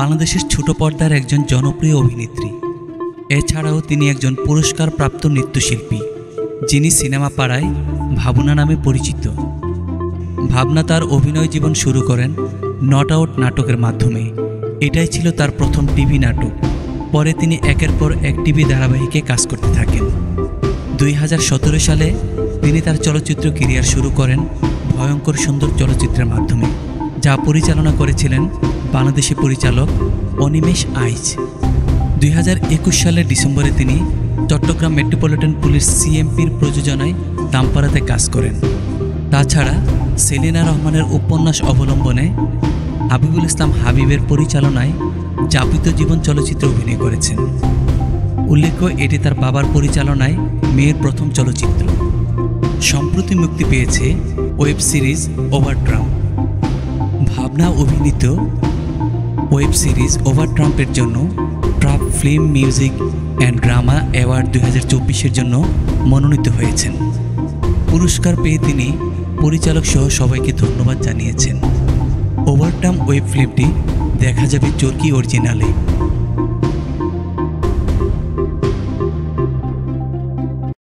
বাংলাদেশের ছোট পর্দার একজন জনপ্রিয় অভিনেত্রী। এছাড়াও তিনি একজন পুরস্কারপ্রাপ্ত নৃত্যশিল্পী, যিনি সিনেমা পাড়ায় ভাবনা নামে পরিচিত। ভাবনা তার অভিনয় জীবন শুরু করেন নট আউট নাটকের মাধ্যমে। এটাই ছিল তার প্রথম টিভি নাটক। পরে তিনি একের পর এক টিভি ধারাবাহিকে কাজ করতে থাকেন। 2017 সালে তিনি তার চলচ্চিত্র ক্যারিয়ার শুরু করেন ভয়ঙ্কর সুন্দর চলচ্চিত্রের মাধ্যমে, যা পরিচালনা করেছিলেন বাংলাদেশি পরিচালক অনিমেষ আইচ। 2021 সালের ডিসেম্বরে তিনি চট্টগ্রাম মেট্রোপলিটন পুলিশ সিএমপির প্রযোজনায় দামপাড়াতে কাজ করেন। তাছাড়া সেলিনা রহমানের উপন্যাস অবলম্বনে হাবিবুল ইসলাম হাবিবের পরিচালনায় যাপিত জীবন চলচ্চিত্রে অভিনয় করেছেন। উল্লেখ্য, এটি তার বাবার পরিচালনায় মেয়ের প্রথম চলচ্চিত্র। সম্প্রতি মুক্তি পেয়েছে ওয়েব সিরিজ ওভারট্রাম্প। ভাবনা অভিনীত ওয়েব সিরিজ ওভারট্রাম্পের জন্য ট্রাপ film music and drama award 2024-এর জন্য মনোনীত হয়েছেন। পুরস্কার পেয়ে তিনি পরিচালক সহ সবাইকে ধন্যবাদ জানিয়েছেন। ওভারট্রাম্প ওয়েব ফিল্মটি দেখা যাবে চরকি অরিজিনালে।